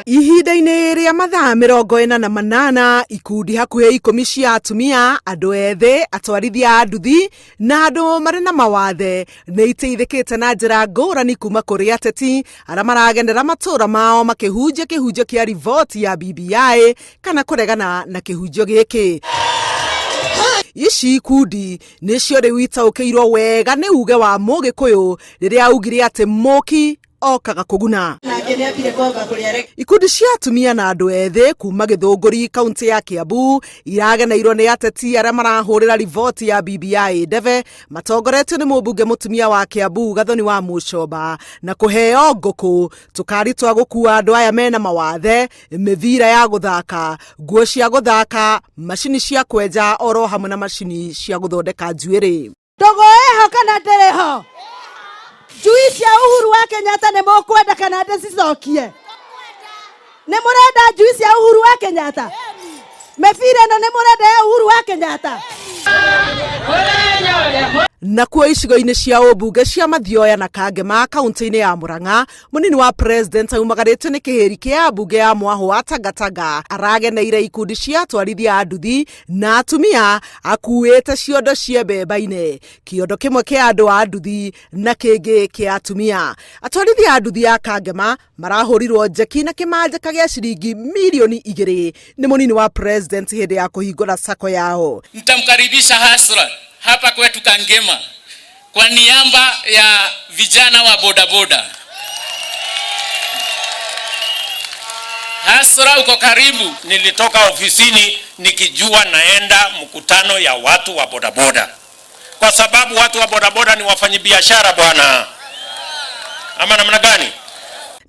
Ihinda-inĩ rĩa mathaa 48 ikundi hakuhĩ 10 cia atumia, andũ ethĩ, atwarithia a nduthi na andũ marĩ na mawathe nĩ iteithĩkĩte na njĩra ngũrani kuma kũrĩ ateti arĩa maragenera matũra mao makĩhunjia kĩhunjio kĩa riboti ya BBI kana kũregana na kĩhunjio gĩkĩ. Ici ikundi nĩcio rĩu itaũkĩirwo wega nĩ uge wa Mũgĩkũyũ rĩrĩa augire atĩ mũki okaga kũguna. Ikundi cia atumia na andũ ethĩ kuma Gĩthũngũri kaunti ya Kiambu irageneirwo nĩ ateti arĩa marahũrĩra riboti ya BBI ndebe matongoretio nĩ mũmbunge mũtumia wa Kiambu Gathoni wa Mũcomba na kũheo ngũkũ, tũkari twa gũkua andũ aya mena mawathe, mĩbira ya gũthaka, nguo cia gũthaka, macini cia kwenja oro hamwe na macini cia gũthondeka njuĩrĩ. Ndogo eho kana ndereho Jui cia Uhuru wa Kenyatta nĩ mũkwenda kana ndĩcicokie? Nĩ mũrenda jui cia Uhuru wa Kenyatta? Mĩbira ĩno nĩ mũrenda ya Uhuru wa Kenyatta? Nakuo icigo-inĩ cia ũmbunge cia Mathioya na Kangema kaunti-inĩ ya Murang'a, mũnini wa president aumagarĩtio nĩ kĩhĩri kĩa ambunge ya Mwahũ wa Tangatanga arageneire ikundi cia atwarithia a nduthi na atumia akuĩte ciondo cia mbemba-inĩ, kĩondo kĩmwe kĩa andũ a nduthi na kĩngĩ kĩa atumia. Atwarithia a nduthi a Kangema marahũrirwo njeki na kĩmanjĩka gĩa ciringi milioni 2 nĩ mũnini wa president hĩndĩ ya kũhingũra sako yao. Nitamkaribisha Hasra hapa kwetu Kangema kwa niaba ya vijana wa bodaboda. Hasra, uko karibu. Nilitoka ofisini nikijua naenda mkutano ya watu wa bodaboda, kwa sababu watu wa bodaboda ni wafanyabiashara bwana, ama namna gani?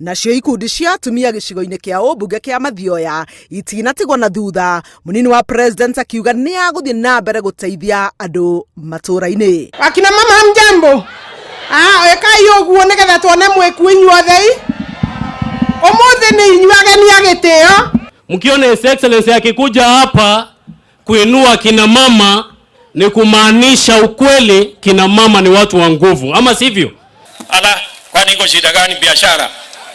Nacio ikundi cia atumia gĩcigo-inĩ kĩa ũmbunge kĩa Mathioya itinatigwo na thutha, mũnini wa president akiuga nĩ agũthiĩ na mbere gũteithia andũ matũra-inĩ. Akina mama mjambo, ekai ũguo nĩgetha tuone mwĩku inyuothe. Ũmũthĩ nĩ inyuageni ya gĩtĩo. Mkiona His Excellency akikuja hapa kuinua kina mama ni kumaanisha ukweli, kina mama ni watu wa nguvu, ama sivyo? Ala, kwani iko shida gani biashara?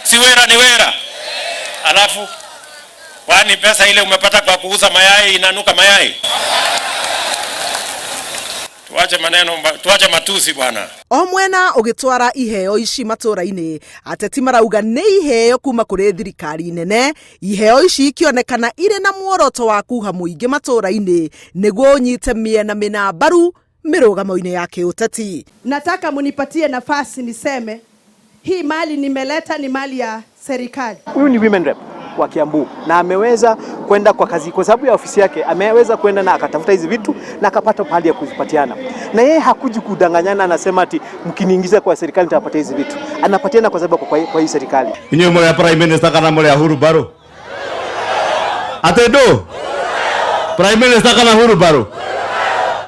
Si wera ni wera. Alafu kwani pesa ile umepata kwa kuuza mayai inanuka mayai? Tuache maneno, tuache matusi bwana. O mwena ũgĩtwara iheo ici matũra-inĩ, ateti marauga nĩ iheo kuma kũrĩ thirikari nene, iheo ici ikionekana irĩ na muoroto wa kuha mũingĩ matũra-inĩ nĩguo ũnyite mĩena mĩna mbaru mĩrũgamo-inĩ ya kĩũteti. Nataka munipatie nafasi niseme hii mali nimeleta ni mali ya serikali. Huyu ni women rep wa Kiambu na ameweza kwenda kwa kazi, kwa sababu ya ofisi yake ameweza kwenda na akatafuta hizi vitu na akapata pahali ya kuzipatiana. Na yeye hakuji kudanganyana, anasema ati mkiniingiza kwa serikali nitapata hizi vitu. Anapatiana kwa sababu kwa hii serikali. Ninyi mwe prime minister kana mwe Uhuru Baro? Atedo? Prime minister kana Uhuru Baro?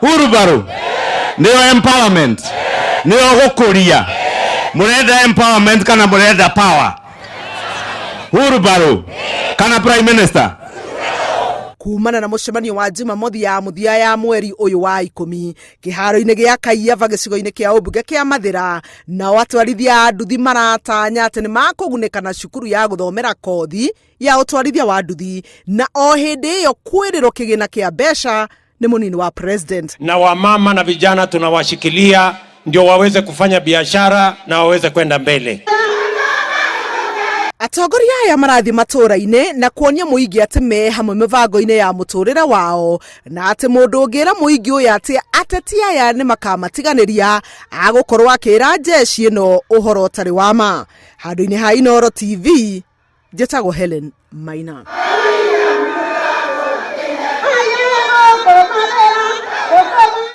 Uhuru Baro? Ndio empowerment. Ndio gũkũria. Murenda empowerment kana murenda power? Uhuru Baro kana prime minister? Kumana na mũcemanio wa Jumamothi ya mũthia ya mweri ũyũ wa 10 kĩharo-inĩ gĩa Kaiyaba gĩcigo-inĩ kĩa ũmbunge kĩa Mathĩra, na atwarithia a nduthi maratanya atĩ nĩ makũgunĩka na cukuru ya gũthomera kothi ya ũtwarithia wa nduthi, na o hĩndĩ ĩyo kwĩrĩrwo kĩgĩna kĩa mbeca nĩ mũnini wa president. Na wamama na vijana tunawashikilia ndio waweze kufanya biashara na waweze kwenda mbele. Atongoria aya marathi matũra-inĩ na kuonia mũingĩ atĩ me hamwe mĩbango-inĩ ya mũtũrĩre wao, na atĩ mũndũ ũngĩra mũingĩ ũyũ atĩ ateti aya nĩ makamatiganĩria agũkorwo akĩra njeci ĩno ũhoro ũtarĩ wa ma. Handũ-inĩ ha Inooro TV, njĩtagwo Helen Maina.